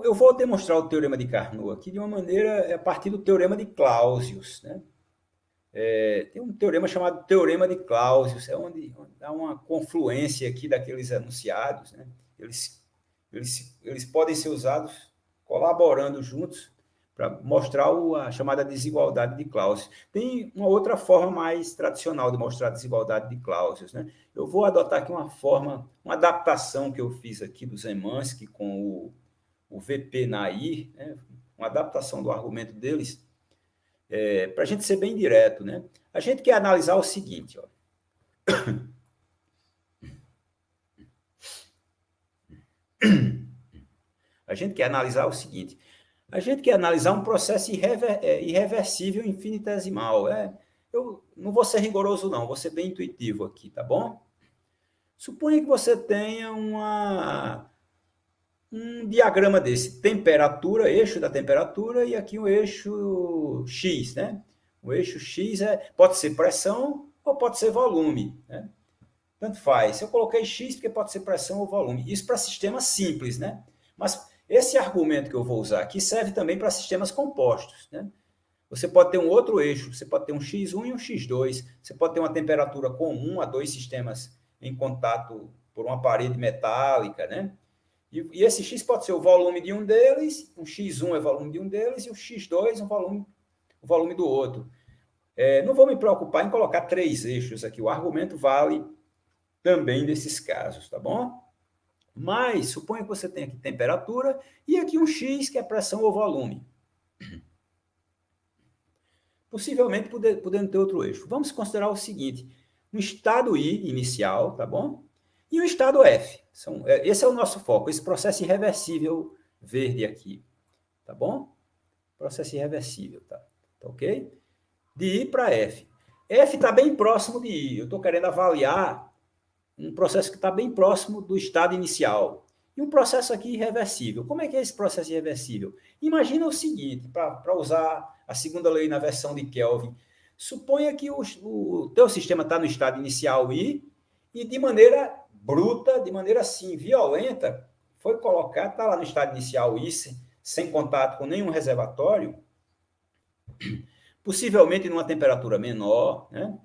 eu vou demonstrar o teorema de Carnot aqui de uma maneira a partir do teorema de Clausius, né? Tem um teorema chamado teorema de Clausius, onde há uma confluência aqui daqueles enunciados, né? Eles podem ser usados colaborando juntos para mostrar a chamada desigualdade de Clausius. Tem uma outra forma mais tradicional de mostrar a desigualdade de Clausius, né? Eu vou adotar aqui uma adaptação que eu fiz aqui do Zemansky com o VP Nair, né? Uma adaptação do argumento deles, para a gente ser bem direto, né? A gente quer analisar o seguinte, ó. A gente quer analisar o seguinte. A gente quer analisar um processo irreversível infinitesimal. Eu não vou ser rigoroso, não. Vou ser bem intuitivo aqui, tá bom? Suponha que você tenha um diagrama desse. Temperatura, eixo da temperatura, e aqui um eixo X, né? O eixo X pode ser pressão ou pode ser volume, né? Tanto faz. Eu coloquei X porque pode ser pressão ou volume. Isso para sistemas simples, né? Mas esse argumento que eu vou usar aqui serve também para sistemas compostos, né? Você pode ter um outro eixo, você pode ter um X1 e um X2, você pode ter uma temperatura comum a dois sistemas em contato por uma parede metálica, né? E esse X pode ser o volume de um deles, um X1 é o volume de um deles, e o X2 é o volume do outro. Não vou me preocupar em colocar três eixos aqui, o argumento vale também desses casos, tá bom? Mas suponha que você tenha aqui temperatura e aqui um X, que é pressão ou volume. Possivelmente podendo ter outro eixo. Vamos considerar o seguinte, um estado I inicial, tá bom? E um estado F. Esse é o nosso foco, esse processo irreversível verde aqui, tá bom? Processo irreversível, tá ok? De I para F. F está bem próximo de I. Eu estou querendo avaliar um processo que está bem próximo do estado inicial. E um processo aqui irreversível. Como é que é esse processo irreversível? Imagina o seguinte, para usar a segunda lei na versão de Kelvin. Suponha que o teu sistema está no estado inicial I e de maneira bruta, de maneira assim, violenta, foi colocado, está lá no estado inicial I, sem contato com nenhum reservatório, possivelmente numa temperatura menor, né?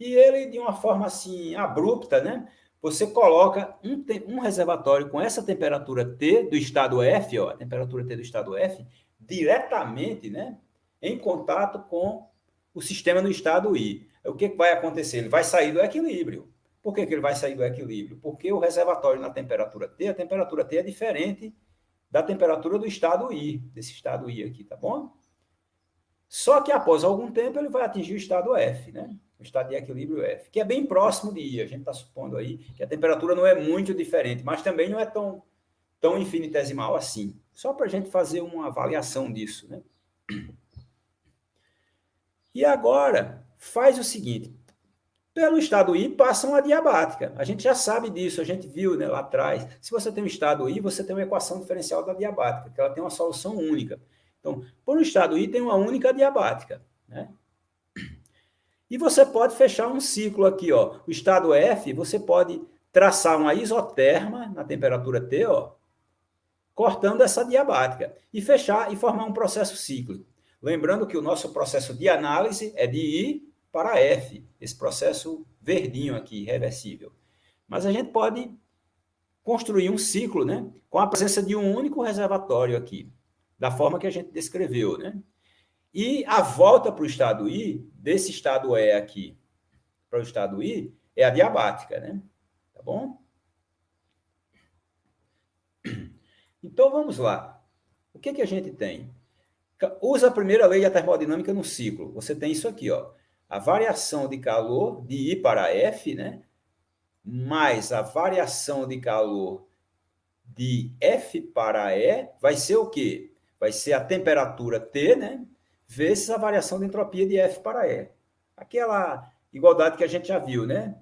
E ele, de uma forma assim, abrupta, né? Você coloca um reservatório com essa temperatura T do estado F, ó, a temperatura T do estado F, diretamente, né, em contato com o sistema no estado I. O que vai acontecer? Ele vai sair do equilíbrio. Por que ele vai sair do equilíbrio? Porque o reservatório na temperatura T, a temperatura T é diferente da temperatura do estado I, desse estado I aqui, tá bom? Só que após algum tempo ele vai atingir o estado F, né? O estado de equilíbrio F, que é bem próximo de I. A gente está supondo aí que a temperatura não é muito diferente, mas também não é tão infinitesimal assim. Só para a gente fazer uma avaliação disso, né? E agora, faz o seguinte. Pelo estado I passa uma adiabática. A gente já sabe disso, a gente viu, né, lá atrás. Se você tem um estado I, você tem uma equação diferencial da adiabática, que ela tem uma solução única. Então, por um estado I tem uma única adiabática, né? E você pode fechar um ciclo aqui, ó. O estado F, você pode traçar uma isoterma na temperatura T, ó, cortando essa adiabática e fechar e formar um processo cíclico. Lembrando que o nosso processo de análise é de I para F, esse processo verdinho aqui, reversível. Mas a gente pode construir um ciclo, né, com a presença de um único reservatório aqui, da forma que a gente descreveu, né? E a volta para o estado I, desse estado E aqui para o estado I, é adiabática, né? Tá bom? Então, vamos lá. O que a gente tem? Usa a primeira lei da termodinâmica no ciclo. Você tem isso aqui, ó. A variação de calor de I para F, né? Mais a variação de calor de F para E, vai ser o quê? Vai ser a temperatura T, né? Vezes a variação de entropia de F para E. Aquela igualdade que a gente já viu, né?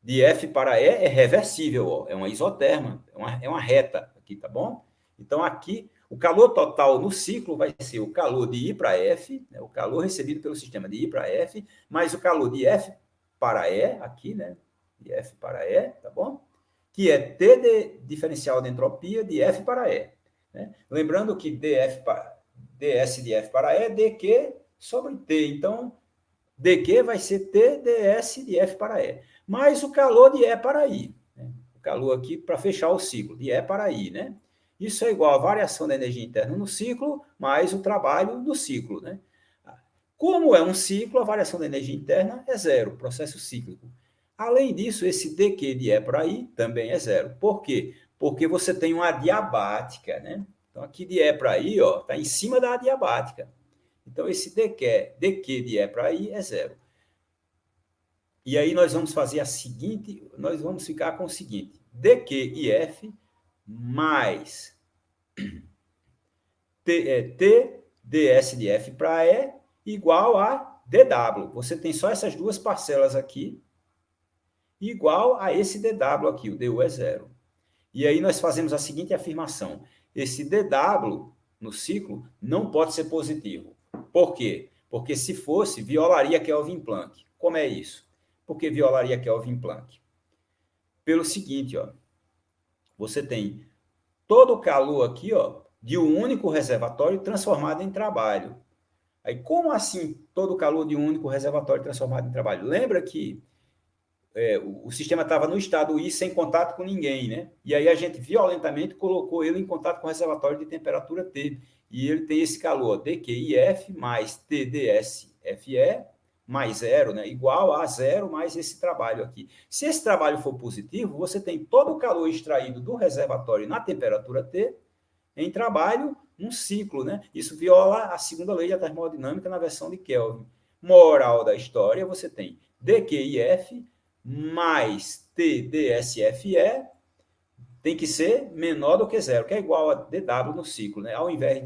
De F para E é reversível, ó, é uma isoterma, é uma reta aqui, tá bom? Então, aqui, o calor total no ciclo vai ser o calor de I para F, né, o calor recebido pelo sistema de I para F, mais o calor de F para E, aqui, né? De F para E, tá bom? Que é T de diferencial de entropia de F para E. né? Lembrando que ds de f para E é dq sobre t. Então, dq vai ser t ds de f para E. Mais o calor de E para I. Né? O calor aqui para fechar o ciclo, de E para I. Né? Isso é igual a variação da energia interna no ciclo, mais o trabalho no ciclo. Né? Como é um ciclo, a variação da energia interna é zero, processo cíclico. Além disso, esse dq de E para I também é zero. Por quê? Porque você tem uma adiabática, né? Então, aqui de E para I está em cima da adiabática. Então, esse dq de E para I é zero. E aí nós vamos fazer a seguinte, nós vamos ficar com o seguinte, dq e F mais t ds de F para E igual a dw. Você tem só essas duas parcelas aqui, igual a esse dw aqui, o du é zero. E aí nós fazemos a seguinte afirmação, esse dw no ciclo não pode ser positivo. Por quê? Porque se fosse, violaria Kelvin Planck. Como é isso? Por que violaria Kelvin Planck? Pelo seguinte, ó, você tem todo o calor aqui, ó, de um único reservatório transformado em trabalho. Aí, como assim todo o calor de um único reservatório transformado em trabalho? Lembra que o sistema estava no estado I sem contato com ninguém, né? E aí a gente violentamente colocou ele em contato com o reservatório de temperatura T. E ele tem esse calor, dQIF mais TDSFE mais zero, né? Igual a zero mais esse trabalho aqui. Se esse trabalho for positivo, você tem todo o calor extraído do reservatório na temperatura T em trabalho num ciclo, né? Isso viola a segunda lei da termodinâmica na versão de Kelvin. Moral da história, você tem dQIF mais TDSFE tem que ser menor do que zero, que é igual a dW no ciclo, né? Ao invés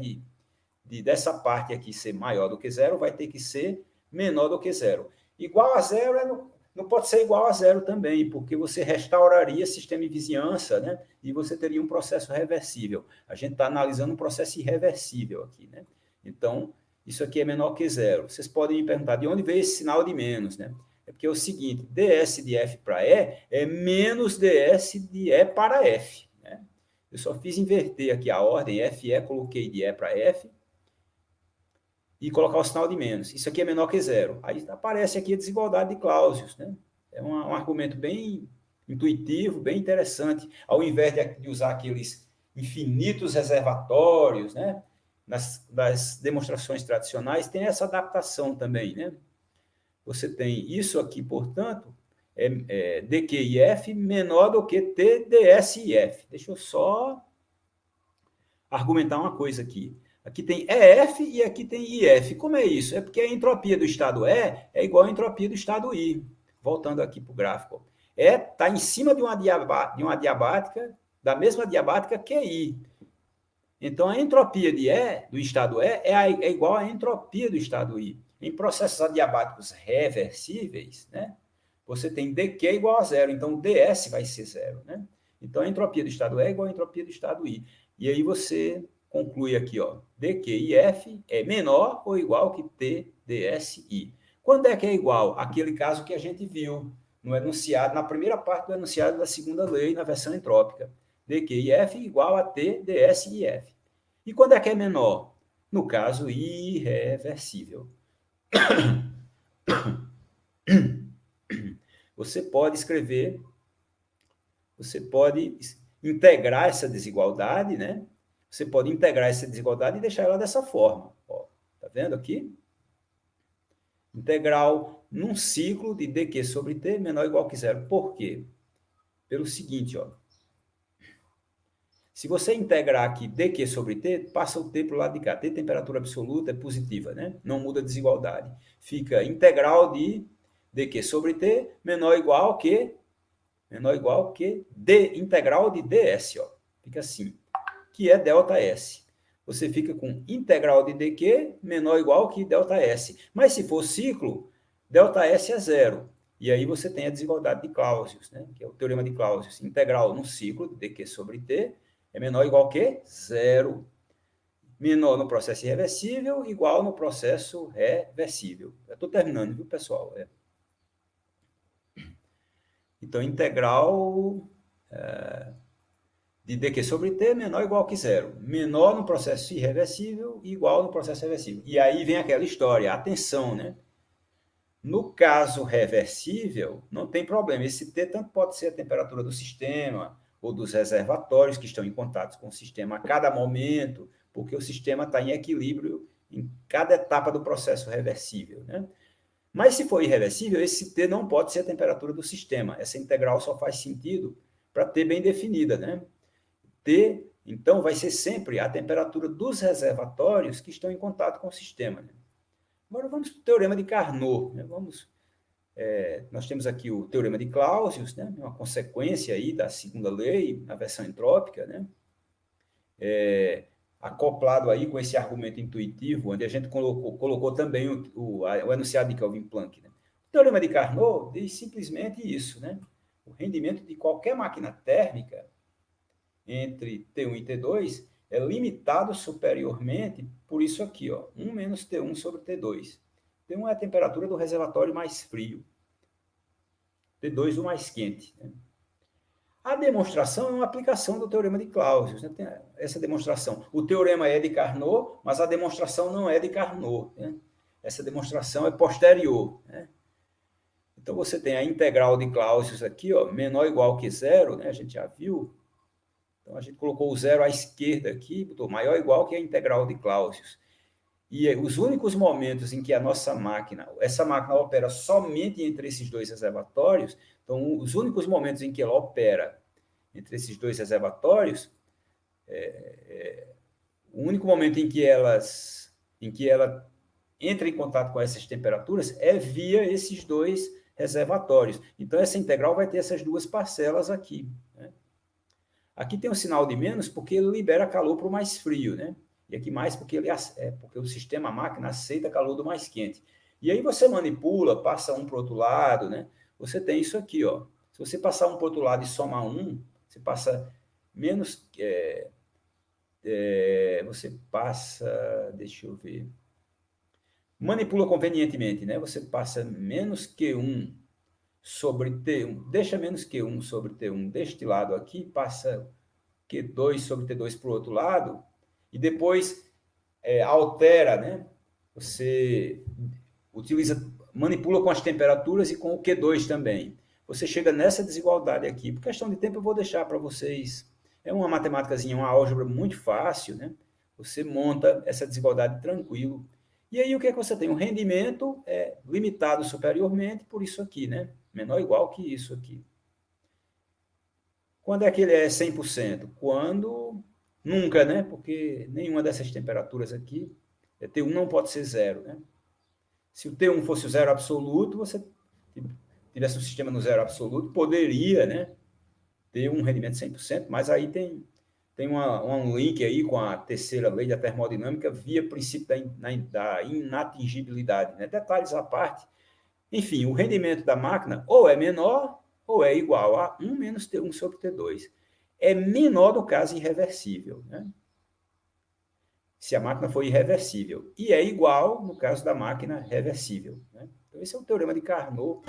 dessa parte aqui ser maior do que zero, vai ter que ser menor do que zero. Igual a zero não pode ser igual a zero também, porque você restauraria sistema de vizinhança, né? E você teria um processo reversível. A gente está analisando um processo irreversível aqui, né? Então, isso aqui é menor que zero. Vocês podem me perguntar de onde veio esse sinal de menos, né? É porque é o seguinte, ds de F para E é menos ds de E para F, né? Eu só fiz inverter aqui a ordem, FE, coloquei de E para F, e colocar o sinal de menos. Isso aqui é menor que zero. Aí aparece aqui a desigualdade de Clausius, né? É um argumento bem intuitivo, bem interessante. Ao invés de usar aqueles infinitos reservatórios, né? Das demonstrações tradicionais, tem essa adaptação também, né? Você tem isso aqui, portanto, dQIF menor do que TDSIF. Deixa eu só argumentar uma coisa aqui. Aqui tem EF e aqui tem IF. Como é isso? É porque a entropia do estado E é igual à entropia do estado I. Voltando aqui para o gráfico. E está em cima de uma diabática, da mesma diabática que I. Então, a entropia de E, do estado E, é igual à entropia do estado I. Em processos adiabáticos reversíveis, né, você tem dQ igual a zero. Então, o ds vai ser zero. Né? Então, a entropia do estado E é igual à entropia do estado I. E aí você conclui aqui, ó, dQIF é menor ou igual que TDSI. Quando é que é igual? Aquele caso que a gente viu no enunciado, na primeira parte do enunciado da segunda lei, na versão entrópica. dQIF igual a TDSIF. E quando é que é menor? No caso irreversível. Você pode escrever, você pode integrar essa desigualdade, né? Você pode integrar essa desigualdade e deixar ela dessa forma. Ó, tá vendo aqui? Integral num ciclo de dq sobre t menor ou igual que zero. Por quê? Pelo seguinte, ó. Se você integrar aqui dq sobre t, passa o t para o lado de cá. T, temperatura absoluta, é positiva, né? Não muda a desigualdade. Fica integral de dq sobre t menor ou igual que d integral de ds, ó. Fica assim, que é ΔS. Você fica com integral de dq menor ou igual que ΔS. Mas se for ciclo, ΔS é zero. E aí você tem a desigualdade de Clausius, né? Que é o teorema de Clausius. Integral no ciclo de dq sobre t é menor ou igual que zero. Menor no processo irreversível, igual no processo reversível. Eu estou terminando, viu, pessoal? Então, integral de dq sobre t menor ou igual que zero. Menor no processo irreversível e igual no processo reversível. E aí vem aquela história, atenção, né? No caso reversível, não tem problema. Esse T tanto pode ser a temperatura do sistema ou dos reservatórios que estão em contato com o sistema a cada momento, porque o sistema está em equilíbrio em cada etapa do processo reversível, né? Mas se for irreversível, esse T não pode ser a temperatura do sistema. Essa integral só faz sentido para T bem definida, né? T, então, vai ser sempre a temperatura dos reservatórios que estão em contato com o sistema, né? Agora vamos para o teorema de Carnot, né? Nós temos aqui o teorema de Clausius, né? Uma consequência aí da segunda lei, na versão entrópica, né? Acoplado aí com esse argumento intuitivo, onde a gente colocou também o enunciado de Kelvin Planck, né? O teorema de Carnot diz simplesmente isso, né? O rendimento de qualquer máquina térmica entre T1 e T2 é limitado superiormente por isso aqui, ó, 1 menos T1 sobre T2. T1 é a temperatura do reservatório mais frio, T2 o mais quente, né? A demonstração é uma aplicação do teorema de Clausius, né? Tem essa demonstração. O teorema é de Carnot, mas a demonstração não é de Carnot, né? Essa demonstração é posterior, né? Então, você tem a integral de Clausius aqui, ó, menor ou igual que zero, né? A gente já viu. Então, a gente colocou o zero à esquerda aqui, botou maior ou igual que a integral de Clausius. E os únicos momentos em que a nossa máquina, essa máquina opera somente entre esses dois reservatórios, então, os únicos momentos em que ela opera entre esses dois reservatórios, o único momento em que ela entra em contato com essas temperaturas é via esses dois reservatórios. Então, essa integral vai ter essas duas parcelas aqui, né? Aqui tem um sinal de menos porque ele libera calor para o mais frio, né? E aqui mais porque o sistema, a máquina, aceita calor do mais quente. E aí você manipula, passa um para o outro lado, né? Você tem isso aqui, ó. Se você passar um para o outro lado e somar um, você passa menos... você passa... Deixa eu ver. Manipula convenientemente, né? Você passa menos Q1 sobre T1, deixa menos Q1 sobre T1 deste lado aqui, passa Q2 sobre T2 para o outro lado, e depois altera, né? Você manipula com as temperaturas e com o Q2 também. Você chega nessa desigualdade aqui. Por questão de tempo, eu vou deixar para vocês. É uma matemáticazinha, uma álgebra muito fácil, né? Você monta essa desigualdade tranquilo. E aí, o que é que você tem? O rendimento é limitado superiormente por isso aqui, né? Menor ou igual que isso aqui. Quando é que ele é 100%? Quando... Nunca, né? Porque nenhuma dessas temperaturas aqui, T1 não pode ser zero, né? Se o T1 fosse o zero absoluto, você tivesse um sistema no zero absoluto, poderia, né, ter um rendimento de 100%, mas aí tem um link aí com a terceira lei da termodinâmica via princípio da inatingibilidade, né? Detalhes à parte. Enfim, o rendimento da máquina ou é menor ou é igual a 1 menos T1 sobre T2. É menor no caso irreversível, né? Se a máquina for irreversível. E é igual no caso da máquina reversível, né? Então, esse é o teorema de Carnot.